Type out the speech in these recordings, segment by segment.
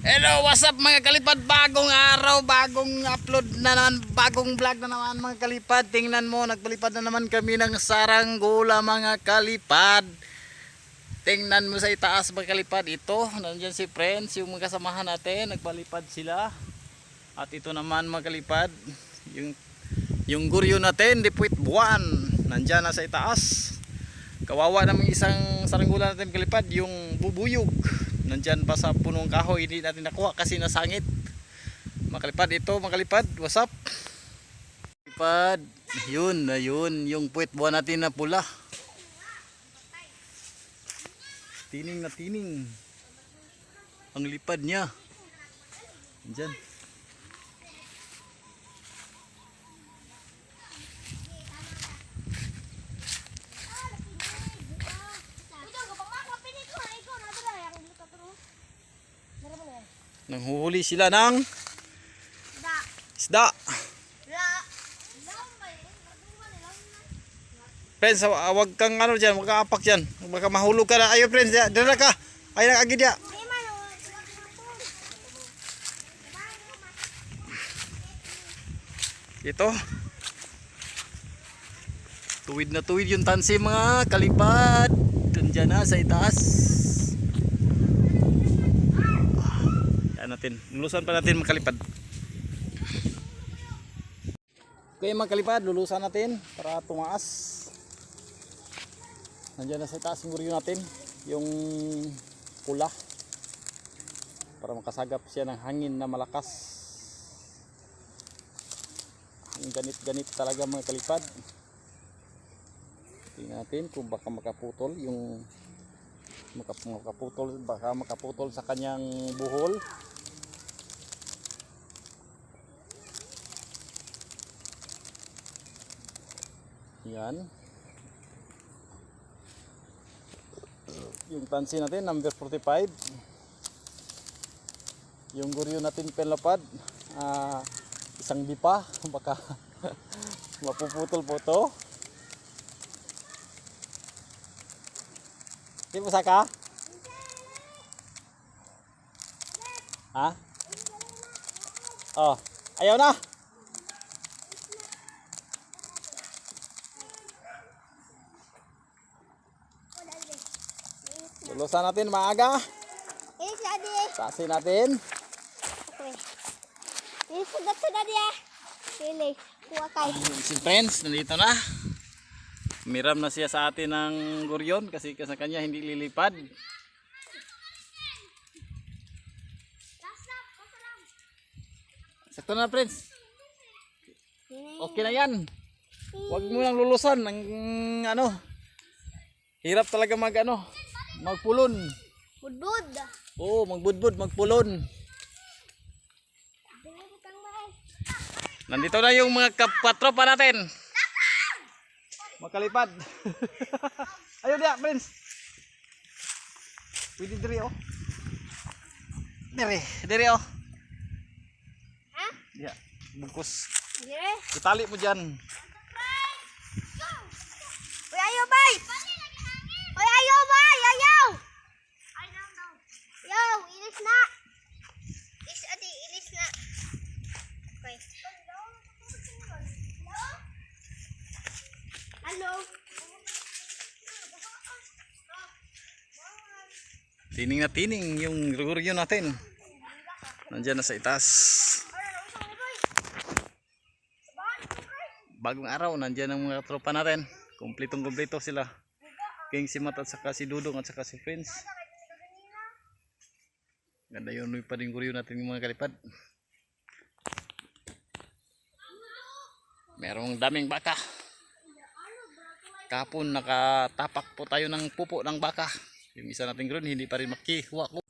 Hello, what's up mga kalipad? Bagong araw, bagong upload na naman, bagong vlog na naman mga kalipad. Tingnan mo, nagpalipad na naman kami ng saranggola mga kalipad. Tingnan mo sa itaas mga kalipad. Ito, nandiyan si Friends, yung mga kasamahan natin, nagpalipad sila. At ito naman mga kalipad, yung guryo natin, Dipuit Buwan, nandiyan na sa itaas. Kawawa naman isang saranggola natin kalipad, yung bubuyog. Nandyan pa sa punong kahoy, hindi natin nakuha kasi nasangit. Makalipad ito, makalipad, what's up? Makalipad, yun, yung puwit buwan natin na pula. Tining na tining. Ang lipad niya. Nandyan. Nanghuhuli sila ng isda. Friends, wag kang ano dyan, wag kang apak dyan. Baka mahulog ka na. Ayo friends, dala ka. Ayaw nang agid ya. Ito. Tuwid na tuwid yung tansi mga kalipad. Dyan na sa itaas. Natin. Lulusan pa natin makalipad. Okay makalipad, lulusan natin para tumaas. Nandiyan na sa taas yung guryo natin, yung pula. Para makasagap siya ng hangin na malakas. Ang ganit-ganit talaga mga kalipad. Tingnan natin kung baka makaputol yung baka makaputol sa kanyang buhol. Yan. Yung tansi natin number 45. Yung guryo natin penlapad, isang dipa, baka mapuputol po to. Di mo saka? Ha? Oh, ayaw na. Lulusan natin maaga. Tasin natin. Okay. Sugat-sugat ya. Sili. Kuwakay. Si Friends, nandito na. Miram na siya sa atin ng guryon kasi sa kanya hindi lilipad. Sakto na Friends. Okay na yan. Huwag mo lang lulusan ng ano. Hirap talaga magpulon. Budbud. Oo, magbudbud, magpulon. Nandito na yung mga kapatropa natin. Makalipad. Ayun dia, Prince. Pwede diri oh. Diri oh. Ha? Ya, bungkus. Dire. Itali mo diyan. Uy, ayo bay. Uy, ayo bay, ayo. Yo, ilis na. Ilis na. Okay. Hello. Tining na tining yung guryo natin. Nandiyan na sa itaas. Bagong araw, nandiyan ang mga tropa natin. Kumpleto sila. King si Mat at saka si Dudong at saka si Friends. Ganda yun pa rin guryo natin yung mga kalipad. Merong daming baka. Kapon nakatapak po tayo ng pupo ng baka. Yung isa natin guryo hindi pa rin makihuwa ko.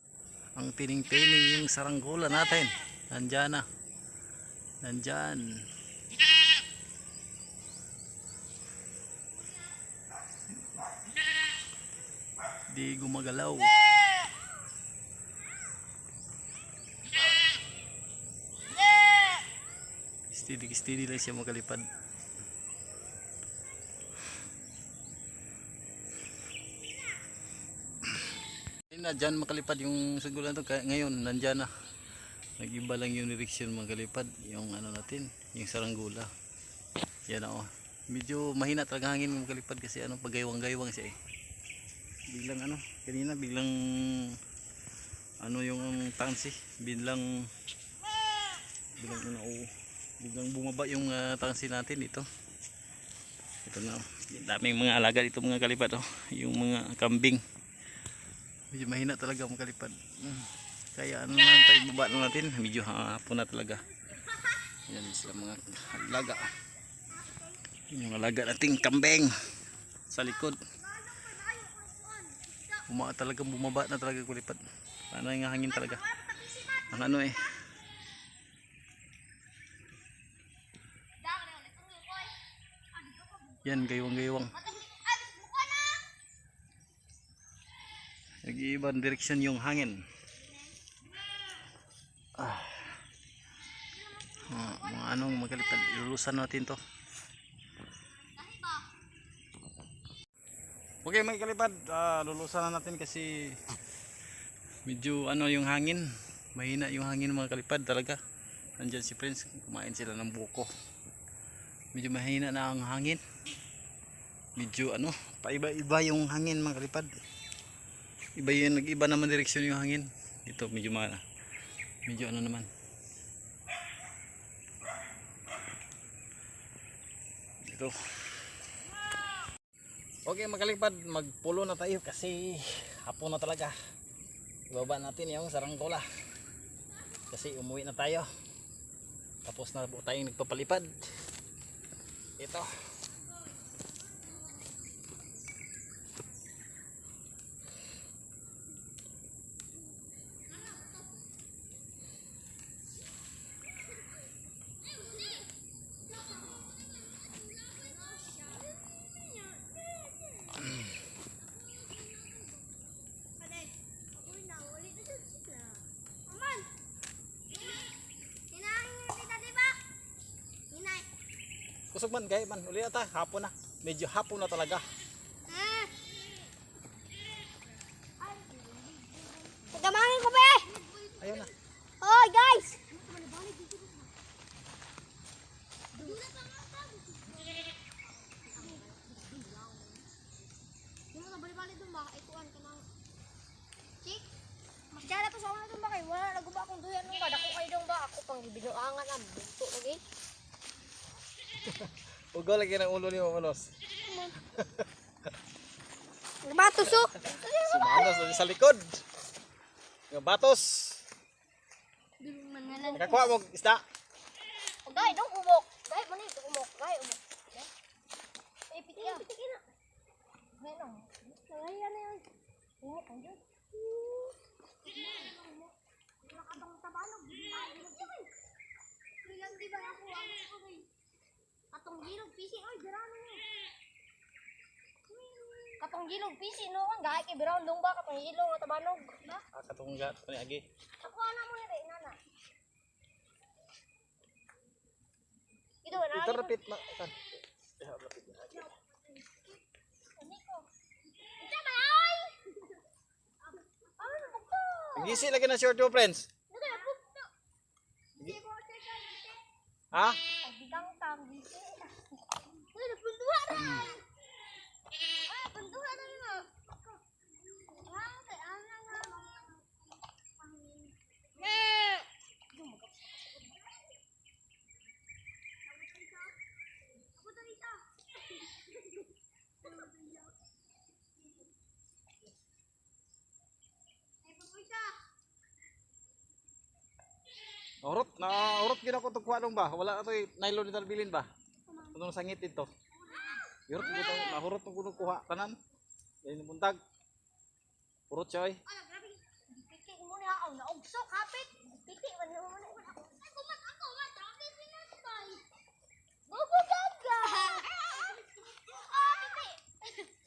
Ang tining-tining yung saranggola natin. Nandyan na. Nandyan. Di gumagalaw. Steady lang siya makalipad. mahina dyan makalipad yung sagulan to. Kaya ngayon nandyan na. Nag-iba lang yung direction mga kalipad. Yung ano natin, yung saranggula. Yan o. Medyo mahina talaga hangin mga kalipad kasi ano, pagaywang-gaywang siya eh. Biglang ano, kanina biglang ano yung tansi. Biglang bumaba yung tansi natin dito. Ito na, daming mga alaga dito mga kalipad oh. Yung mga kambing. Medyo mahina talaga mga kalipad. Kaya ano na tayo baba na natin, medyo hapon na talaga. Yan sila mga alaga. Yung alaga nating kambing sa likod. Talagang bumaba na talaga kalipad. Ano yung hangin talaga. Ang ano eh. Yan, gaywang-gaywang. Nag-iibang direksyon yung hangin. Mga anong magalipad, ilulusan natin to. Okay mga kalipad, lulusan na natin kasi medyo ano yung hangin. Mahina yung hangin mga kalipad talaga. Nandyan si Prince, kumain sila ng buko. Medyo mahina na ang hangin. Medyo ano, paiba-iba yung hangin mga kalipad. Iba yun, nag-iba naman direksyon yung hangin. Ito medyo ano naman. Ito. Okay mga kalipad, magpulo na tayo kasi hapon na talaga. Ibaba natin yung saranggola. Kasi umuwi na tayo. Tapos na po tayong nagpapalipad. Ito. Kusog man gay man, uli ata hapon na. Medyo hapon na talaga. Tagamangin ko ba eh? Ayun na. Oh guys! Hindi mo na balik-balik doon ba? Ikuan ka ng chik? Magdala pa sa ako na doon ba kayo? Wala na ba akong duyan nung ba? Dako kayo doon ba? Ako pang binuangan ang bunto lagi. Ugaw lagi ng ulo ni Mamanos. Batos oh! Si Mamanos sa likod. Yung batos. Nakakuha mo isda. Gay, dong umok. Gay, mani ito umok. Gay, umok. Eh, piti na. Piti na. Gay lang. Gay, ano yun? Umok, ang dyan. Nakatong tabalog. Kailan di ba ako ang kumay? Katong gilog pisi. Ay, garano mo. Katong gilog pisi, no? Ang gay, kay Brown dong ba? Katong gilog, tabanog. Katunggat pa ni Agi. Ako na mo rin, nana. Ito, nana. Ito rapid na. Rapid na Agi. Ito ba ay? Ano na bukto? Gisi lagi na short mo friends. Ito na bukto. Ha? Bigang-tang dito. Ito na punduha na. Ah, punduha na na. Ah, kaya ana nga. Urot gid ako to kuha dong ba? Wala atoy nylon dito bilin ba? Tunong sangit dito. Urot gid ako, nahurot ko kuno kuha tanan. Dili buntag. Urot choy. Ala, grabe. Piti mo na ako na ugso kapit. Piti man mo na ako. Ako man kapit pinasbay. Gogo gaga.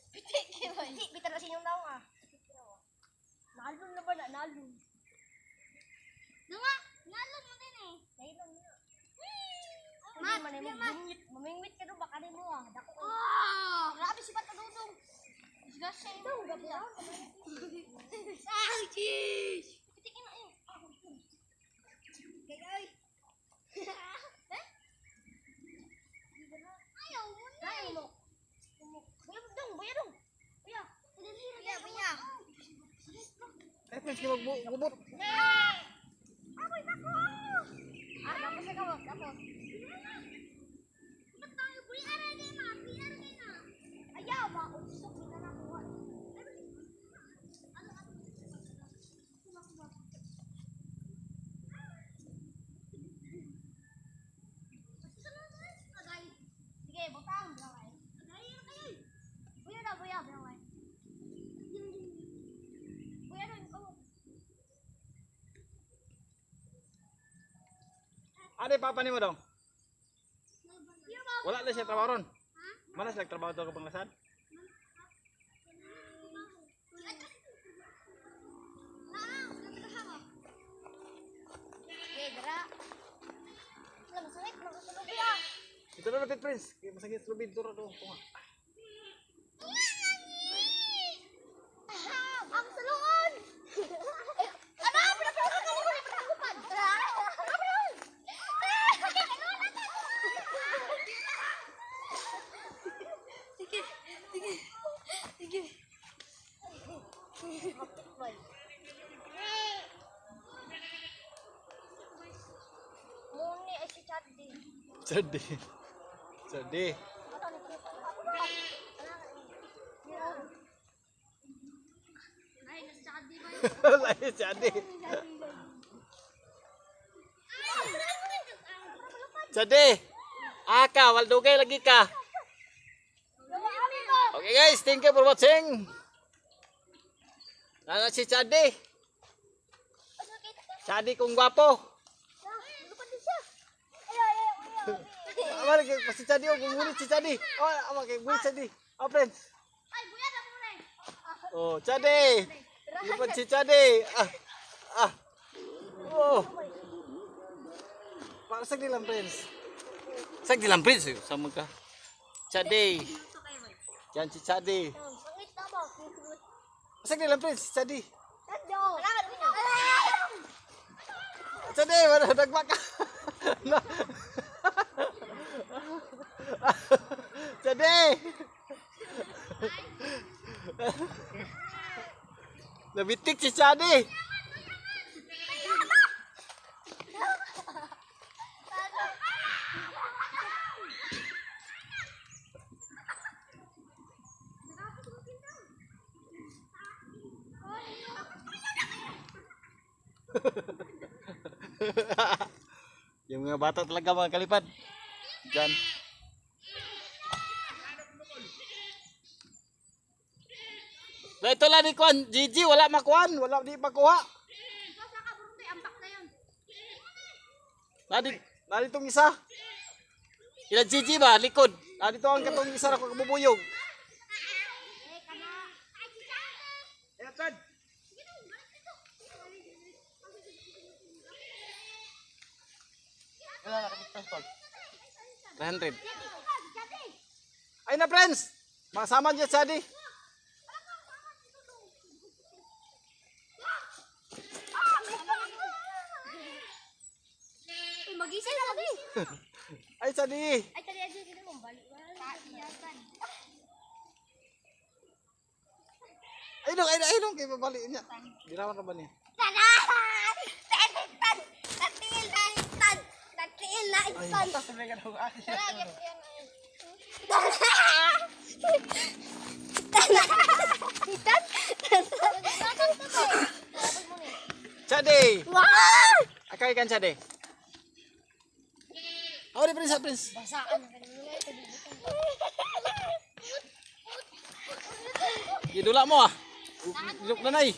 Piti kay man. Piti bitar na sinyong daw ah. Nalun na ba na nalun? Dunga, nalun mo din eh. Nalun mo. Mamingwit ka doon baka mo ah. Dako. Grabe si Patadudong. Dong, gabi lang. Ah, jeez! Pitikin na yun. Gayoy. Ayaw mo na. Ayaw mo. Buya dong, buya dong. Buya. Buya, buya. Ay, Prince, di magbubot. Amoy bako! Ah, tapos na kawag, tapos. Ba't tayo? Buya na rin na. Buya na rin na. Ayaw, mausok. Hindi na nakuha. Sige, butang. Buya na, buya. Buya na, ikaw. Ade, papa ni mo dong. Wala na siya trabaho ron. Mana siya nagtrabaho daw ka Banglasan? Ito na lapit, Prince. Kaya masakit lubid. Dura doon. Tunga. Ang salungan! Ano? Pinapalaka ka mo na pinakupad! Sige. Muni ay si Chaddi. Sedih. Ay, nasa Chaddi ba Lain sedih. Sedih. Aka, waldugay lagi ka. Okay guys, thank you for watching. Nana si Chadi. Chadi kung gwapo. Ama lagi si Chadi oh, gumunit si Chadi. Oh, ama kay gumunit Chadi. Oh, friends. Ay, buya na muna eh. Oh, Chadi. Lipat si Chadi. Oh. Para sa dilam, friends. Sa dilam, friends. Sama ka. Chadi. Yan si Chadi. Sangit na mo. Sa dilam, friends. Chadi. Tadyo. Chadi, wala nagmak ka. Chadi. Nabitik si Chadi. Yung mga bata talaga mga kalipad. Diyan. Na ito lang ni Kwan, Gigi, wala makuhan, wala di makuha. Nadi itong isa. Ila Gigi ba, likod. Nadi ito ang katong isa na kabubuyog. Etan. 300. Ay na friends. Masama niya sa di. Magising na lagi. Ay sa di. Ay, tali aja kita mau balik. Ay dong kay babalik niya. Dirawan ra ba niya? Ay, tas na ka daw. Chade. Wah! Akay kan Chade. Oh, di Prince. Basaan. Gidula mo ah. Duduk na nay.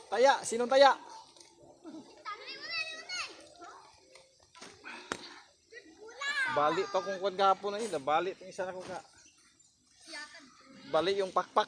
Taya, sinong taya? Balik to kung kuwan gahapon na yun. Balik yung isa na ko ka. Balik yung pakpak.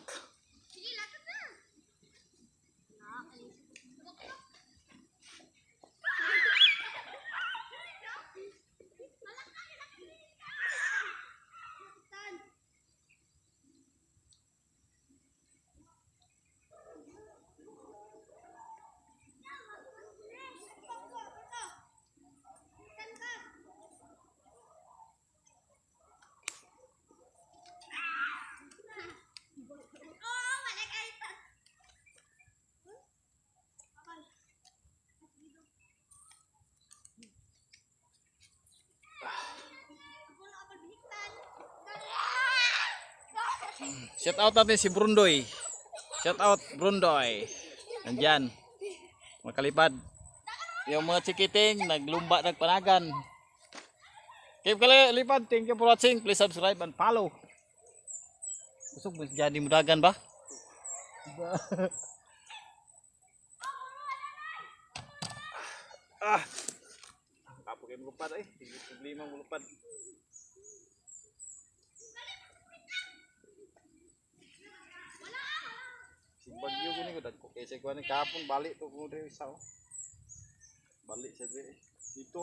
Shout out natin si Brundoy. Shout out Brundoy. Nandyan. Makalipad. Yung mga chikiting, naglumba, nagpanagan. Keep kalipad. Thank you for watching. Please subscribe and follow. Gusto mo jadi mudagan ba? Ah. Kapo kayo mulupad eh. Hindi problema mulupad. Si bagyo ko ni ko dagko kay sa kuan kapon balik to ko diri sa. Balik sa diri. Dito.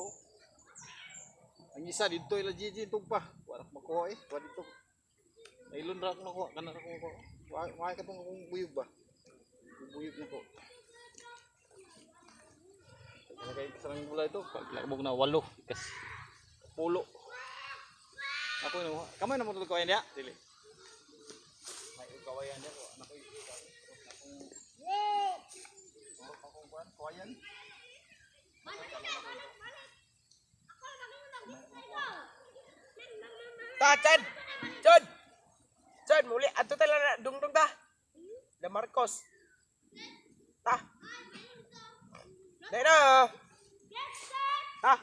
Ang isa dito ila Gigi tugpa. Wala makuha eh. Wa dito. Nailon ra ko nakuha kana ko. Wa ka tong akong buyog ba. Buyog na ko. Kaya sarang gula ito, paglakbog na 8 kasi pulo. Ako no, kamay na mo tulog kawayan dia, dili. May kawayan dia ko, anak ko. Akong kuan kawayan. Ta, Chan! Chan! Chan, muli. Ato talaga dungdung ta. Da Marcos. Ta. Dai na. Ta.